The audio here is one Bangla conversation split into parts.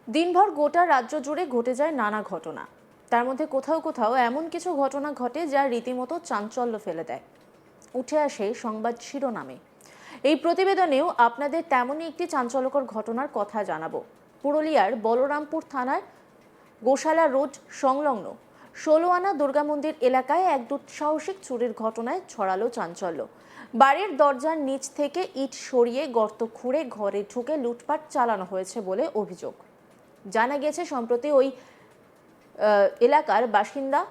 দিনভর গোটা রাজ্য জুড়ে ঘটে যায় নানা ঘটনা। তার মধ্যে কোথাও কোথাও এমন কিছু ঘটনা ঘটে যা রীতিমতো চাঞ্চল্য ফেলে দেয়, উঠে আসে সংবাদ শিরোনামে। এই প্রতিবেদনেও আপনাদের তেমনই একটি চাঞ্চল্যকর ঘটনার কথা জানাবো। পুরুলিয়ার বলরামপুর থানার গোশালা রোড সংলগ্ন ১৬ আনা দুর্গা মন্দির এলাকায় এক দুঃসাহসিক চুরির ঘটনায় ছড়ালো চাঞ্চল্য। বাড়ির দরজার নিচ থেকে ইট সরিয়ে গর্ত খুঁড়ে ঘরে ঢুকে লুটপাট চালানো হয়েছে বলে অভিযোগ। জানা গেছে সম্প্রতি ওই এলাকার বাসিন্দা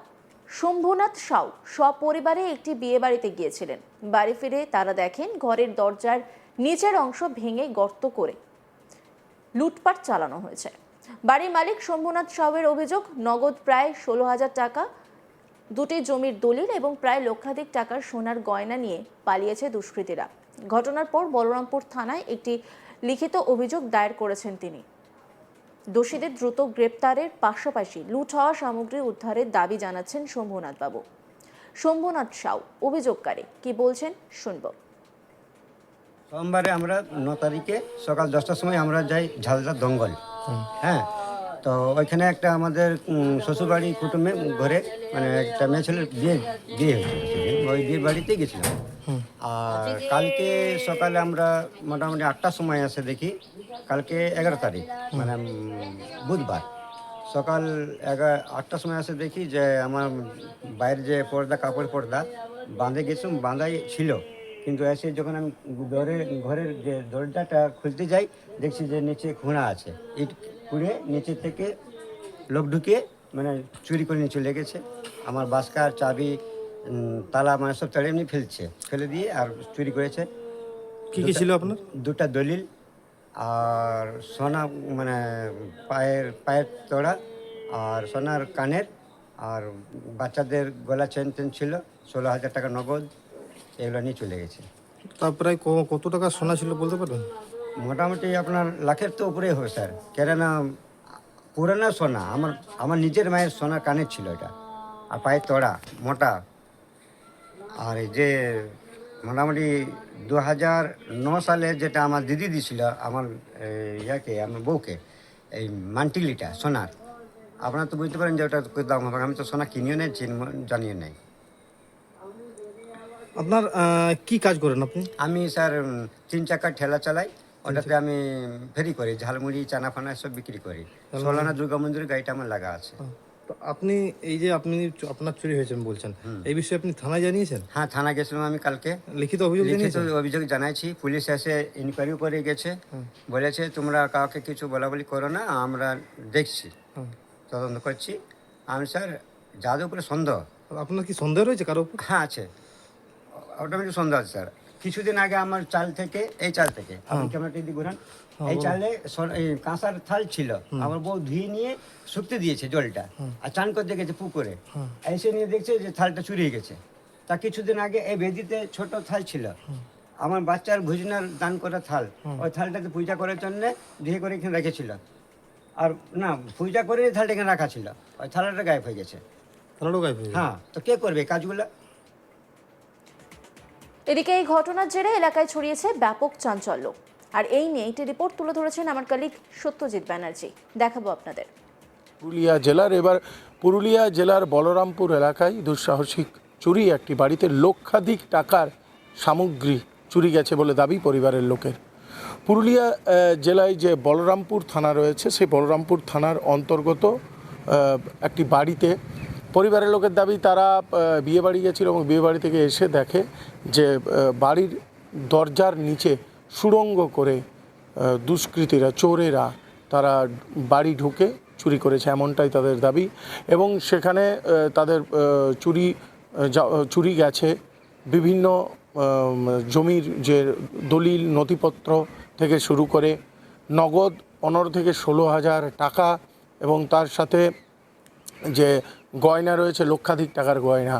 শম্ভুনাথ সাউ সপরিবারে একটি বিয়ে বাড়িতে গিয়েছিলেন। বাড়ি ফিরে তারা দেখেন ঘরের দরজার নিচের অংশ ভেঙে গর্ত করে লুটপাট চালানো হয়েছে। বাড়ির মালিক শম্ভুনাথ সাউয়ের অভিযোগ, নগদ প্রায় ১৬,০০০ টাকা, দুটি জমির দলিল এবং প্রায় লক্ষাধিক টাকার সোনার গয়না নিয়ে পালিয়েছে দুষ্কৃতীরা। ঘটনার পর বলরামপুর থানায় একটি লিখিত অভিযোগ দায়ের করেছেন তিনি। দোষীদের দ্রুত গ্রেপ্তারের পাশাপাশি লুট হওয়া সামগ্রী উদ্ধারের দাবি জানাচ্ছেন শম্ভুনাথ বাবু। শম্ভুনাথ সাউ অভিযোগকারী কি বলছেন শুনব। সোমবারে আমরা ৯ তারিখে সকাল ১০টার সময় আমরা যাই ঝালদা দঙ্গল। হ্যাঁ, তো ওইখানে একটা আমাদের শ্বশুরবাড়ি কুটুমে ঘরে মানে একটা মেয়ে ছেলের বিয়ে হয়েছিল, সেদিন ওই বিয়ের বাড়িতেই গেছিলাম। আর কালকে সকালে আমরা মোটামুটি ৮টার সময় এসে দেখি, কালকে ১১ তারিখ মানে বুধবার সকাল ৮টার সময় এসে দেখি যে আমার বাইরের যে পর্দা, কাপড় পর্দা বাঁধে গেছিলাম, বাঁধাই ছিল, কিন্তু এসে যখন আমি ঘরের যে দরজাটা খুলতে যাই দেখছি যে নিচে খোঁড়া আছে, ইট খুঁড়ে নিচে থেকে লোক ঢুকিয়ে মানে চুরি করে নিয়ে চলে গেছে। আমার বাস্কার চাবি তালা মানে সব তাড়িয়ে এমনি ফেলে দিয়ে আর চুরি করেছে। কি ছিল আপনার? দুটা দলিল আর সোনা মানে পায়ের তোড়া আর সোনার কানের আর বাচ্চাদের গলা চেন ছিল, ১৬,০০০ টাকা নগদ, এগুলো নিয়ে চলে গেছে। তার প্রায় কত টাকা সোনা ছিল বলতে পারবেন? মোটামুটি আপনার লাখের তো উপরেই হবে স্যার, কেননা পুরানো সোনা, আমার নিজের মায়ের সোনার কানের ছিল এটা, আর পায়ের তোড়া মোটা। আর এই যে মোটামুটি ২০০৯ সালে যেটা আমার দিদি দিয়েছিল আমার আমার বউকে, এই মান্টিলিটা সোনার, আপনারা তো বুঝতে পারেন যে ওটা দাম হবে। আমি তো সোনা কিনিও নেই, জানিও নেই। আপনার কি কাজ করেন আপনি? আমি স্যার ৩ চাকার ঠেলা চালাই, ওটাতে আমি ফেরি করি, ঝালমুড়ি চানা ফানা সব বিক্রি করি। ১৬ আনা দুর্গা মন্দিরের গাড়িটা আমার লাগা আছে। তো আপনি এই যে আপনার চুরি হয়েছেন বলছেন, এই বিষয়ে আপনি থানায় জানিয়েছেন? হ্যাঁ, থানা গেছিলাম আমি কালকে, লিখিত অভিযোগ জানাইছি। পুলিশ এসে ইনকোয়ারিও করে গেছে, বলেছে তোমরা কাউকে কিছু বলাবলি করো না, আমরা দেখছি, তদন্ত করছি। আমি স্যার যাদের উপরে সন্দেহ। আপনার কি সন্দেহ রয়েছে কারো উপর? হ্যাঁ আছে, অটোমেটিক সন্দেহ আছে স্যার। কিছুদিন আগে আমার এই চাল থেকে আপনি ক্যামেরাটা দিয়ে ঘুরান, এই চালে এই কাঁসার থাল ছিল, আমার বউ ধুয়ে নিয়ে শুকতে দিয়েছে জলটা, আর চান করতে গেছে পুকুরে, এসে নিয়ে দেখছে যে থালটা চুরিয়ে গেছে। তা কিছুদিন আগে এই বেদিতে ছোট থাল ছিল, আমার বাচ্চার ভুজনার দান করা থাল, ওই থালটাতে পূজা করার জন্য ধুয়ে করে এখানে রেখেছিল। আর না, পূজা করে থালটা এখানে রাখা ছিল, ওই থালাটা গায়েব হয়ে গেছে। হ্যাঁ, তো কে করবে এই কাজগুলো? এদিকে এই ঘটনার জেরে এলাকায় ছড়িয়েছে ব্যাপক চাঞ্চল্য। আর এই নিয়ে একটি রিপোর্ট তুলে ধরেছেন আমার কলিগ সত্যজিৎ ব্যানার্জি, দেখাবো আপনাদের। পুরুলিয়া জেলার বলরামপুর এলাকায় দুঃসাহসিক চুরি, একটি বাড়িতে লক্ষাধিক টাকার সামগ্রী চুরি গেছে বলে দাবি পরিবারের লোকের। পুরুলিয়া জেলায় যে বলরামপুর থানা রয়েছে, সেই বলরামপুর থানার অন্তর্গত একটি বাড়িতে পরিবারের লোকের দাবি তারা বিয়ে বাড়ি গেছিল এবং বিয়ে বাড়ি থেকে এসে দেখে যে বাড়ির দরজার নিচে সুড়ঙ্গ করে দুষ্কৃতীরা, চোরেরা তারা বাড়ি ঢুকে চুরি করেছে, এমনটাই তাদের দাবি। এবং সেখানে তাদের চুরি গেছে বিভিন্ন জমির যে দলিল নথিপত্র থেকে শুরু করে নগদ ১৫ থেকে ১৬,০০০ টাকা, এবং তার সাথে যে গয়না রয়েছে লক্ষাধিক টাকার গয়না।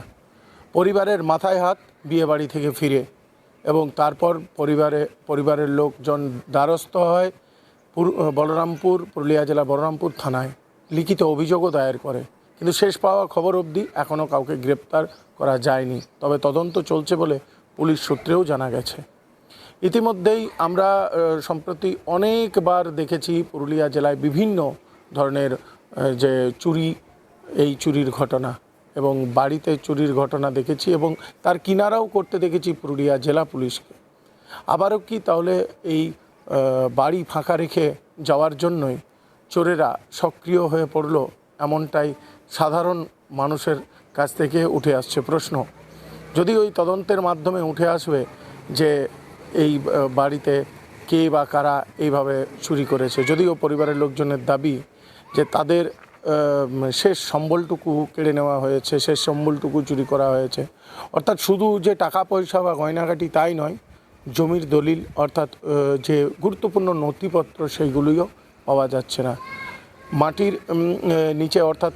পরিবারের মাথায় হাত বিয়ে বাড়ি থেকে ফিরে, এবং তারপর পরিবারের লোকজন দ্বারস্থ হয় পুরুলিয়া জেলা বলরামপুর থানায়, লিখিত অভিযোগও দায়ের করে। কিন্তু শেষ পাওয়া খবর অবধি এখনও কাউকে গ্রেপ্তার করা যায়নি, তবে তদন্ত চলছে বলে পুলিশ সূত্রেও জানা গেছে। ইতিমধ্যেই আমরা সম্প্রতি অনেকবার দেখেছি পুরুলিয়া জেলায় বিভিন্ন ধরনের যে চুরির ঘটনা এবং বাড়িতে চুরির ঘটনা দেখেছি এবং তার কিনারাও করতে দেখেছি পুরুলিয়া জেলা পুলিশকে। আবারও কি তাহলে এই বাড়ি ফাঁকা রেখে যাওয়ার জন্যই চোরেরা সক্রিয় হয়ে পড়ল? এমনটাই সাধারণ মানুষের কাছ থেকে উঠে আসছে প্রশ্ন। যদি ওই তদন্তের মাধ্যমে উঠে আসবে যে এই বাড়িতে কে বা কারা এইভাবে চুরি করেছে, যদিও পরিবারের লোকজনের দাবি যে তাদের শেষ সম্বলটুকু কেড়ে নেওয়া হয়েছে, শেষ সম্বলটুকু চুরি করা হয়েছে। অর্থাৎ শুধু যে টাকা পয়সা বা গয়নাগাটি তাই নয়, জমির দলিল অর্থাৎ যে গুরুত্বপূর্ণ নথিপত্র সেইগুলিও পাওয়া যাচ্ছে না। মাটির নিচে অর্থাৎ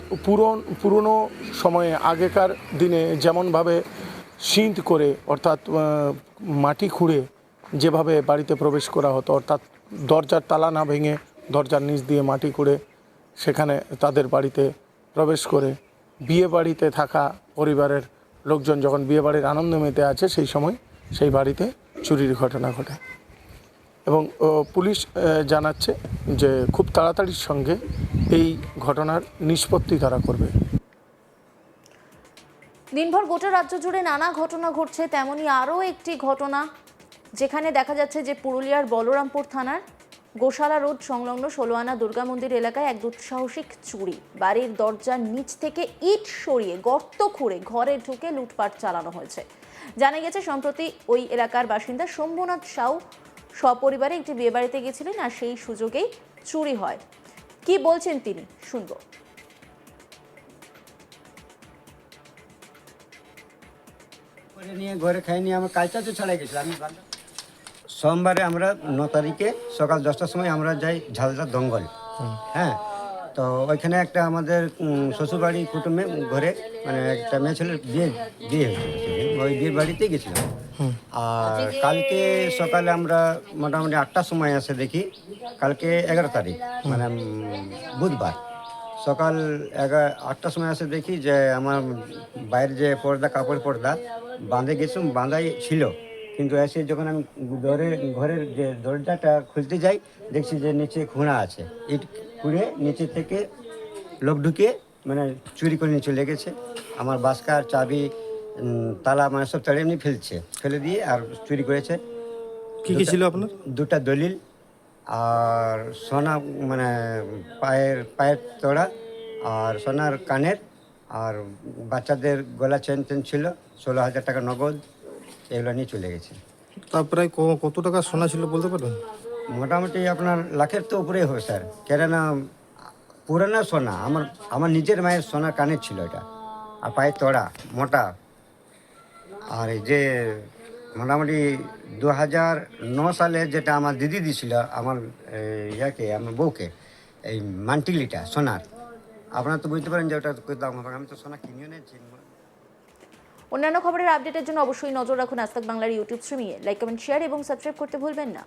পুরনো সময়ে আগেকার দিনে যেমনভাবে সিঁধ করে অর্থাৎ মাটি খুঁড়ে যেভাবে বাড়িতে প্রবেশ করা হতো, অর্থাৎ দরজার তালা না ভেঙে দরজার নিচ দিয়ে মাটি খুঁড়ে সেখানে তাদের বাড়িতে প্রবেশ করে বিয়ে বাড়িতে থাকা পরিবারের লোকজন যখন বিয়ে বাড়ির আনন্দ মেতে আছে সেই সময় সেই বাড়িতে চুরির ঘটনা ঘটে। এবং পুলিশ জানাচ্ছে যে খুব তাড়াতাড়ির সঙ্গে এই ঘটনার নিষ্পত্তি তারা করবে। দিনভর গোটা রাজ্য জুড়ে নানা ঘটনা ঘটছে, তেমনই আরও একটি ঘটনা যেখানে দেখা যাচ্ছে যে পুরুলিয়ার বলরামপুর থানার গোশালা রোড সংলগ্ন 16 আনা দুর্গা মন্দির এলাকায় এক দুঃসাহসিক চুরি। বাড়ির দরজার নিচ থেকে ইট সরিয়ে গর্ত খুঁড়ে ঘরে ঢুকে লুটপাট চালানো হয়েছে। জানা গেছে সম্প্রতি ওই এলাকার বাসিন্দা শম্ভুনাথ সাউ সপরিবারে একটি বিয়ে বাড়িতে গেছিলেন আর সেই সুযোগেই চুরি হয়। কি বলছেন তিনি, শুনবো। করে নিয়ে ঘরে খাই নিয়ে আমার কাজটা তো ছাড়াই গেছিলাম। সোমবারে আমরা 9 তারিখে সকাল 10টার সময় আমরা যাই ঝালদা দঙ্গল। হ্যাঁ, তো ওইখানে একটা আমাদের শ্বশুরবাড়ি কুটুমে ঘরে মানে একটা মেয়ে ছেলের বিয়ে হয়েছিল, ওই বিয়ের বাড়িতেই গেছিলাম। আর কালকে সকালে আমরা মোটামুটি 8টার সময় এসে দেখি, কালকে 11 তারিখ মানে বুধবার সকাল 8টার সময় এসে দেখি যে আমার বাইরের যে কাপড় পর্দা বাঁধে গেছিলাম, বাঁধাই ছিল, কিন্তু এসে যখন আমি ঘরের যে দরজাটা খুলতে যাই দেখছি যে নিচে খুঁড়া আছে, ইট খুঁড়ে নিচে থেকে লোক ঢুকিয়ে মানে চুরি করে নিয়ে চলে গেছে। আমার বাস্কার চাবি তালা মানে সব তাড়িয়ে এমনি ফেলে দিয়ে আর চুরি করেছে। কি কি ছিল আপনার? দুটা দলিল আর সোনা মানে পায়ের তোড়া আর সোনার কানের আর বাচ্চাদের গলা চেন ছিল, 16,000 টাকা নগদ, এগুলো নিয়ে চলে গেছে। তার প্রায় কত টাকা সোনা ছিল বলতে পারবেন? মোটামুটি আপনার লাখের তো উপরেই হবে স্যার, কেননা পুরানো সোনা, আমার নিজের মায়ের সোনার কানের ছিল এটা, আর পায়ের তোড়া মোটা। আর এই যে মোটামুটি 2009 সালে যেটা আমার দিদি দিয়েছিল আমার আমার বউকে, এই মান্টিলিটা সোনার, আপনারা তো বুঝতে পারেন যে ওটা দাম হবে, আমি তো সোনা কিনিও নিয়েছি। অন্যান্য খবরের আপডেটের জন্য অবশ্যই নজর রাখুন আজ তাক বাংলার ইউটিউব স্ট্রিমিংয়ে। লাইক, কমেন্ট, শেয়ার এবং সাবস্ক্রাইব করতে ভুলবেন না।